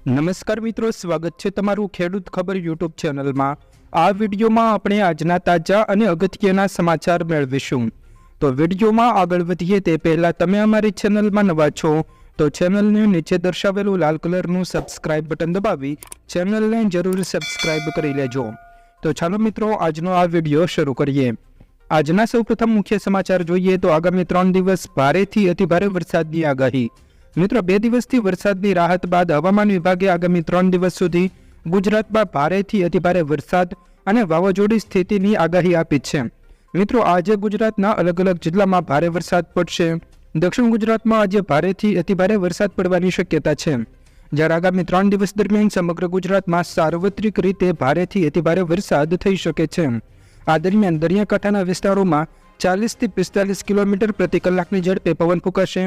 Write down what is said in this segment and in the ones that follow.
નમસ્કાર મિત્રો, સ્વાગત છે તમારું ખેડૂત ખબર યુટ્યુબ ચેનલમાં। આ વિડીયોમાં આપણે આજના તાજા અને અગત્યના સમાચાર મેળવીશું। તો વિડીયોમાં આગળ વધીએ તે પહેલાં તમે અમારી ચેનલમાં નવા છો તો ચેનલને નીચે દર્શાવેલું લાલ કલરનું સબસ્ક્રાઇબ બટન દબાવી ચેનલને જરૂર સબસ્ક્રાઇબ કરી લેજો। તો ચાલો મિત્રો, આજનો આ વિડીયો શરૂ કરીએ। આજના સૌપ્રથમ મુખ્ય સમાચાર જોઈએ તો આગામી 3 દિવસ ભારેથી અતિભારે વરસાદની આગાહી। મિત્રો, 2 દિવસથી વરસાદની રાહત બાદ હવામાન વિભાગે આગામી 3 દિવસ સુધી ગુજરાતમાં ભારેથી અતિભારે વરસાદ અને વાવાઝોડી સ્થિતિની આગાહી આપી છે। મિત્રો, આજે ગુજરાતના અલગ અલગ જિલ્લામાં ભારે વરસાદ પડશે। દક્ષિણ ગુજરાતમાં આજે ભારેથી અતિભારે વરસાદ પડવાની શક્યતા છે, જ્યારે આગામી 3 દિવસ દરમિયાન સમગ્ર ગુજરાતમાં સાર્વત્રિક રીતે ભારેથી અતિભારે વરસાદ થઈ શકે છે। આ દરમિયાન દરિયાકાંઠાના વિસ્તારોમાં 40 થી 45 કિલોમીટર પ્રતિ કલાકની ઝડપે પવન ફૂંકાશે,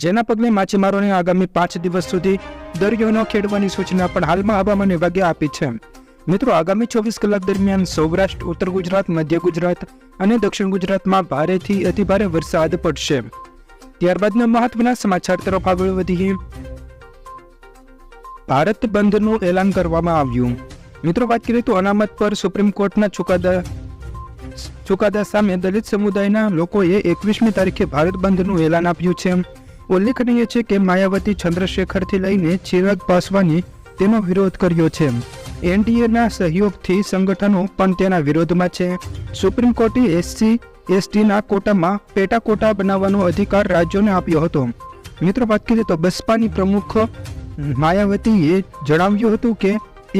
જેના પગલે માછીમારોને આગામી 5 દિવસ સુધી દરિયો ન ખેડવાની સૂચના પણ હાલમાં હવામાન વિભાગે આપી છે। મિત્રો, આગામી 24 કલાક દરમિયાન સૌરાષ્ટ્ર, ઉત્તર ગુજરાત, મધ્ય ગુજરાત અને દક્ષિણ ગુજરાતમાં ભારેથી અતિભારે વરસાદ પડશે। ત્યારબાદના મહત્વના સમાચાર તરફ આગળ વધીએ। ભારત બંધનું એલાન કરવામાં આવ્યું। મિત્રો, વાત કરીએ તો અનામત પર સુપ્રીમ કોર્ટના ચુકાદા સામે દલિત સમુદાયના લોકોએ 21મી તારીખે ભારત બંધનું એલાન આપ્યું છે। ઉલ્લેખનીય છે કે માયાવતી, ચંદ્રશેખરથી લઈને ચિરાગ પાસવાને તેનો વિરોધ કર્યો છે। એનડીએના સહયોગથી સંગઠનો પણ તેના વિરોધમાં છે। સુપ્રીમ કોર્ટે SC/STના કોટામાં પેટા કોટા બનાવવાનો અધિકાર રાજ્યોને આપ્યો હતો। મિત્રો, વાત કરીએ તો બસપાની પ્રમુખ માયાવતીએ જણાવ્યું હતું કે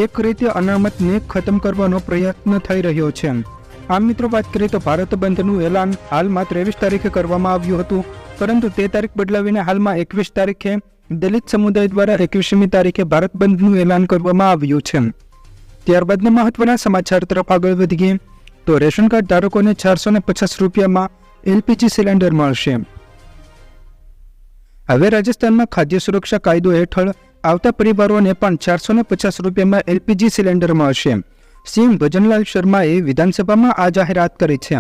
એક રીતે અનામતને ખતમ કરવાનો પ્રયત્ન થઈ રહ્યો છે। આમ મિત્રો, વાત કરીએ તો ભારત બંધનું એલાન હાલમાં 23 તારીખે કરવામાં આવ્યું હતું, પરંતુ તે તારીખ બદલાવીને હાલમાં 21 તારીખે દલિત સમુદાય દ્વારા 21મી તારીખે ભારત બંધનું એલાન કરવામાં આવ્યું છે। ત્યારબાદના મહત્વના સમાચાર તરફ આગળ વધીએ તો રેશન કાર્ડ ધારકોને 450 રૂપિયામાં LPG સિલિન્ડર મળશે। હવે રાજસ્થાનમાં ખાદ્ય સુરક્ષા કાયદો હેઠળ આવતા પરિવારોને પણ 450 રૂપિયામાં LPG સિલિન્ડર મળશે। સીએમ ભજનલાલ શર્માએ વિધાનસભામાં આ જાહેરાત કરી છે।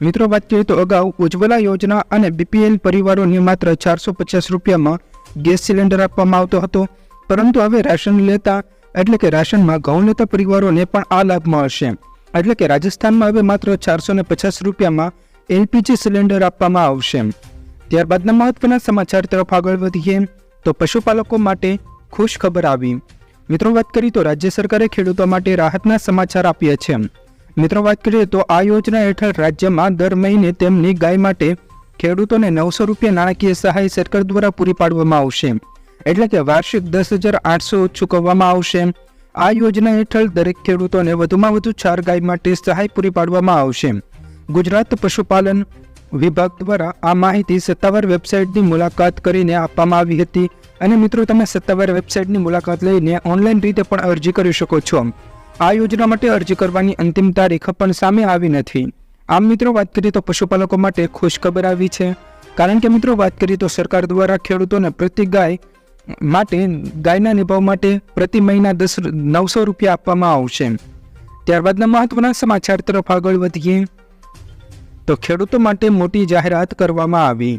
મિત્રો, વાત કરીએ તો અગાઉ ઉજ્જવલા યોજના અને BPL પરિવારોને માત્ર 450 રૂપિયામાં ગેસ સિલિન્ડર આપવામાં આવતો હતો, પરંતુ હવે રાશન લેતા એટલે કે રાશનમાં ઘઉં લેતા પરિવારોને પણ આ લાભ મળશે। એટલે કે રાજસ્થાનમાં હવે માત્ર 450 રૂપિયામાં LPG સિલિન્ડર આપવામાં આવશે। ત્યારબાદના મહત્વના સમાચાર તરફ આગળ વધીએ તો પશુપાલકો માટે ખુશ ખબર આવી। મિત્રો, વાત કરીએ તો રાજ્ય સરકારે ખેડૂતો માટે રાહતના સમાચાર આપ્યા છે। મિત્રો, વાત કરીએ તો આ યોજના હેઠળ રાજ્યમાં દર મહિને તેમની ગાય માટે ખેડૂતોને 900 રૂપિયા નાણાકીય સહાય સરકાર દ્વારા પૂરી પાડવામાં આવશે। એટલે કે વાર્ષિક 10,800 ચૂકવવામાં આવશે। આ યોજના હેઠળ દરેક ખેડૂતોને વધુમાં વધુ 4 ગાય માટે સહાય પૂરી પાડવામાં આવશે। ગુજરાત પશુપાલન વિભાગ દ્વારા આ માહિતી સત્તાવાર વેબસાઇટની મુલાકાત કરીને આપવામાં આવી હતી, અને મિત્રો, તમે સત્તાવાર વેબસાઇટની મુલાકાત લઈને ઓનલાઈન રીતે પણ અરજી કરી શકો છો। આ યોજના માટે અરજી કરવાની અંતિમ તારીખ પણ સામે આવી નથી। આમ મિત્રો, વાત કરીએ તો પશુપાલકો માટે ખુશ ખબર આવી છે, કારણ કે મિત્રો, વાત કરીએ તો સરકાર દ્વારા ખેડૂતોને પ્રતિ ગાય માટે ગાયના નિભાવ માટે પ્રતિ મહિના 900 રૂપિયા આપવામાં આવશે। ત્યારબાદના મહત્વના સમાચાર તરફ આગળ વધીએ તો ખેડૂતો માટે મોટી જાહેરાત કરવામાં આવી।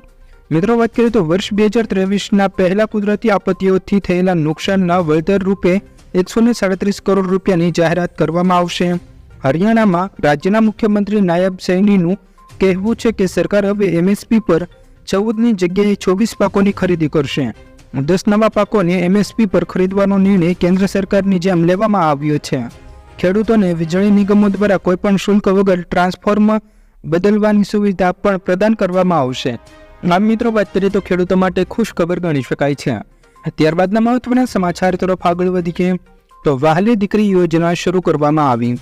મિત્રો, વાત કરીએ તો વર્ષ 2023ના પહેલા કુદરતી આપત્તિઓથી થયેલા નુકસાનના વળતર રૂપે 137 કરોડ રૂપિયાની જાહેરાત કરવામાં આવશે। હરિયાણામાં રાજ્યના મુખ્યમંત્રી નાયબ સૈનીનું કહેવું છે કે સરકાર હવે MSP પર 14ની જગ્યાએ 24 પાકોની ખરીદી કરશે। 10 નવા પાકોને MSP પર ખરીદવાનો નિર્ણય કેન્દ્ર સરકારની જેમ લેવામાં આવ્યો છે। ખેડૂતોને વીજળી નિગમો દ્વારા કોઈપણ શુલ્ક વગર ટ્રાન્સફોર્મર બદલવાની સુવિધા પણ પ્રદાન કરવામાં આવશે। આમ મિત્રો, વાત કરીએ તો ખેડૂતો માટે ખુશ ખબર ગણી શકાય છે। ત્યારબાદના મહત્વના સમાચાર તરફ આગળ વધીએ તો વહાલી દીકરી યોજના શરૂ કરવામાં આવી।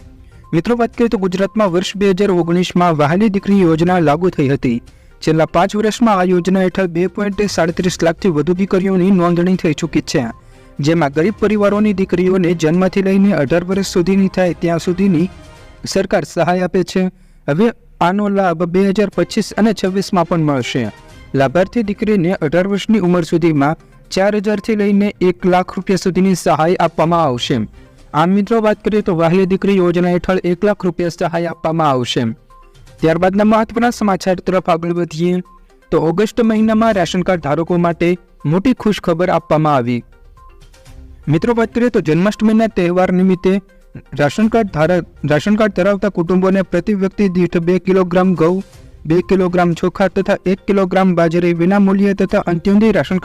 મિત્રો, વાત કરીએ તો ગુજરાતમાં વર્ષ 2019માં વહાલી દીકરી યોજના લાગુ થઈ હતી। છેલ્લા 5 વર્ષમાં આ યોજના હેઠળ 2.37 લાખથી વધુ દીકરીઓની નોંધણી થઈ ચૂકી છે, જેમાં ગરીબ પરિવારોની દીકરીઓને જન્મથી લઈને 18 વર્ષ સુધીની થાય ત્યાં સુધીની સરકાર સહાય આપે છે। હવે આનો લાભ 2025 અને 26માં પણ મળશે। લાભાર્થી દીકરીને 18 વર્ષની ઉંમર સુધીમાં 4,000થી લઈને 1 લાખ રૂપિયા સુધીની સહાય આપવામાં આવશે। આમ મિત્રો, વાત કરીએ તો વહાલી દીકરી યોજના હેઠળ 1 લાખ રૂપિયા સહાય આપવામાં આવશે। ત્યારબાદના મહત્વના સમાચાર તરફ આગળ વધીએ તો ઓગસ્ટ મહિનામાં રેશન કાર્ડ ધારકો માટે મોટી ખુશ ખબર આપવામાં આવી। મિત્રો વાત કરીએ તો જન્માષ્ટમીના તહેવાર નિમિત્તે રાશન કાર્ડ ધરાવતા કુટુંબોને પ્રતિ વ્યક્તિ દીઠ 2 કિલોગ્રામ ઘઉં, 2 કિલોગ્રામ ચોખા તથા 1 કિલોગ્રામ બાજરી વિનામૂલ્યે તથા અંત્યોદય રાશન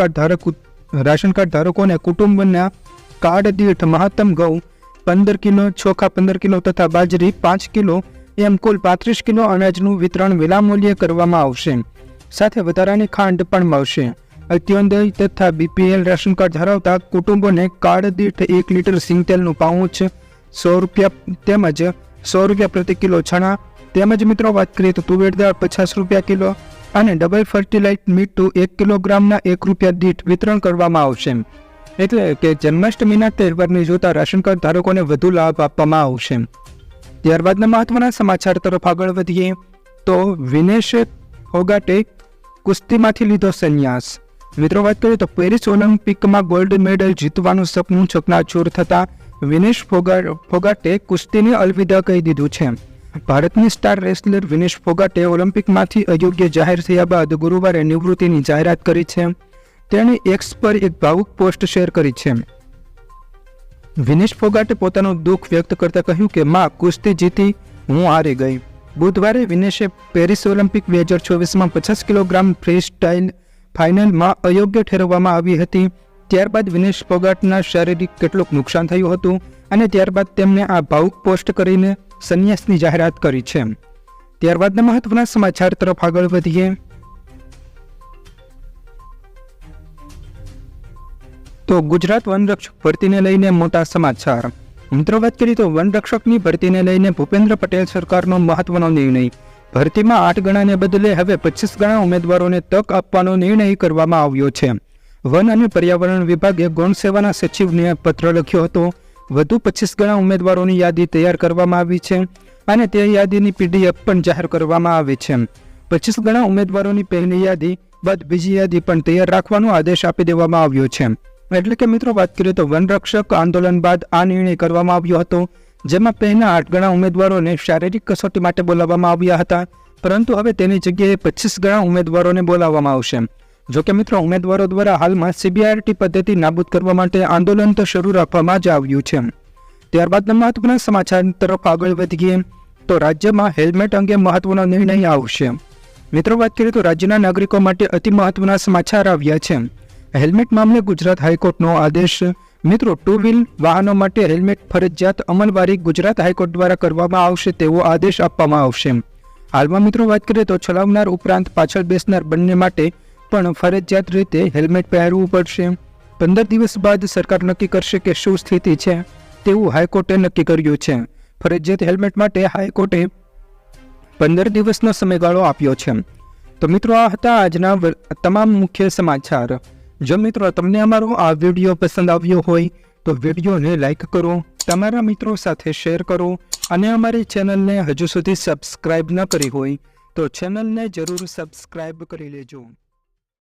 કાર્ડ ધારકોને કુટુંબના કાર્ડ દીઠ મહત્તમ ઘઉં 15 કિલો, ચોખા 15 કિલો તથા બાજરી 5 કિલો એમ કુલ 35 કિલો અનાજનું વિતરણ વિનામૂલ્યે કરવામાં આવશે. સાથે વધારાની ખાંડ પણ મળશે. અંત્યોદય તથા બીપીએલ રાશન કાર્ડ ધરાવતા કુટુંબોને કાર્ડ દીઠ 1 લીટર સિંગતેલનું પાઉચ 100 રૂપિયા તેમજ 100 રૂપિયા પ્રતિ કિલો છણા તેમજ મિત્રો વાત કરીએ તો તુવેર દાળ 50 રૂપિયા કિલો અને ડબલ ફર્ટિલાઇઝ મીઠું 1 કિલોગ્રામના 1 રૂપિયા દીઠ વિતરણ કરવામાં આવશે. એટલે કે જન્માષ્ટમીના તહેવારને જોતા રાશન કાર્ડ ધારકોને વધુ લાભ આપવામાં આવશે. ત્યારબાદના મહત્વના સમાચાર તરફ આગળ વધીએ તો વિનેશ ફોગાટે કુસ્તીમાંથી લીધો સંન્યાસ. મિત્રો વાત કરીએ તો પેરિસ ઓલિમ્પિકમાં ગોલ્ડ મેડલ જીતવાનું સપનું ચકનાચૂર થતા વિનેશ ફોગાટે કુસ્તીને અલવિદા કહી દીધું છે. ભારતની સ્ટાર રેસલર વિનેશ ફોગાટે ઓલિમ્પિકમાંથી અયોગ્ય જાહેર થયા બાદ ગુરુવારે નિવૃત્તિની જાહેરાત કરી છે. તેણે એક્સ પર એક ભાવુક પોસ્ટ શેર કરી છે. વિનેશ ફોગાટે પોતાનું દુઃખ વ્યક્ત કરતા કહ્યું કે માં કુસ્તી જીતી, હું હારી ગઈ. બુધવારે વિનેશે પેરિસ ઓલિમ્પિક 2024માં 50 કિલોગ્રામ ફ્રી સ્ટાઇલ ફાઇનલમાં અયોગ્ય ઠેરવવામાં આવી હતી. ત્યારબાદ વિનેશ ફોગાટના શારીરિક કેટલુંક નુકસાન થયું હતું અને ત્યારબાદ તેમણે આ ભાવુક પોસ્ટ કરીને સંન્યાસની જાહેરાત કરી છે. ત્યારબાદના મહત્વના સમાચાર તરફ આગળ વધીએ તો ગુજરાત વનરક્ષક ભરતીને લઈને મોટા સમાચાર. મિત્રો વાત કરીએ તો વનરક્ષકની ભરતીને લઈને ભૂપેન્દ્ર પટેલ સરકારનો મહત્વનો નિર્ણય. ભરતીમાં 8 ગણાને બદલે હવે 25 ગણા ઉમેદવારોને તક આપવાનો નિર્ણય કરવામાં આવ્યો છે. વન અને પર્યાવરણ વિભાગે ગૌણ સેવાના સચિવને પત્ર લખ્યો હતો. વધુ 25 ગણા ઉમેદવારોની યાદી તૈયાર કરવામાં આવી છે અને તે યાદીની PDF પણ જાહેર કરવામાં આવી છે. 25 ગણા ઉમેદવારોની પહેલી યાદી બાદ બીજી યાદી પણ તૈયાર રાખવાનો આદેશ આપી દેવામાં આવ્યો છે. એટલે કે મિત્રો વાત કરીએ તો વનરક્ષક આંદોલન બાદ આ નિર્ણય કરવામાં આવ્યો હતો, જેમાં પહેલા 8 ગણા ઉમેદવારોને શારીરિક કસોટી માટે બોલાવવામાં આવ્યા હતા, પરંતુ હવે તેની જગ્યાએ 25 ગણા ઉમેદવારોને બોલાવવામાં આવશે. જોકે મિત્રો ઉમેદવારો દ્વારા હાલમાં CBRT પદ્ધતિ નાબૂદ કરવા માટે આંદોલન તો શરૂ રાખવામાં જ આવ્યું છે. ત્યારબાદના મહત્વના સમાચાર તરફ આગળ વધીએ તો રાજ્યમાં હેલ્મેટ અંગે મહત્વનો નિર્ણય આવશે. મિત્રો વાત કરીએ તો રાજ્યના નાગરિકો માટે અતિ મહત્વના સમાચાર આવ્યા છે. હેલ્મેટ મામલે ગુજરાત હાઈકોર્ટનો આદેશ. મિત્રો 2 વ્હીલ વાહનો માટે હેલ્મેટ ફરજિયાત અમલવારી ગુજરાત હાઈકોર્ટ દ્વારા કરવામાં આવશે તેવો આદેશ આપવામાં આવશે. હાલમાં મિત્રો વાત કરીએ તો ચલાવનાર ઉપરાંત પાછળ બેસનાર બંને માટે પણ ફરજિયાત રીતે હેલ્મેટ પહેરવું પડશે. 15 દિવસ બાદ સરકાર નક્કી કરશે કે શું સ્થિતિ છે તેવું હાઈકોર્ટે નક્કી કર્યું છે. ફરજિયાત હેલ્મેટ માટે હાઈકોર્ટે 15 દિવસનો સમયગાળો આપ્યો છે. તો મિત્રો આ હતા આજના તમામ મુખ્ય સમાચાર. જો મિત્રો તમને અમારો આ વિડીયો પસંદ આવ્યો હોય તો વિડીયોને લાઈક કરો, તમારા મિત્રો સાથે શેર કરો અને અમારી ચેનલને હજુ સુધી સબસ્ક્રાઈબ ન કરી હોય તો ચેનલને જરૂર સબસ્ક્રાઈબ કરી લેજો.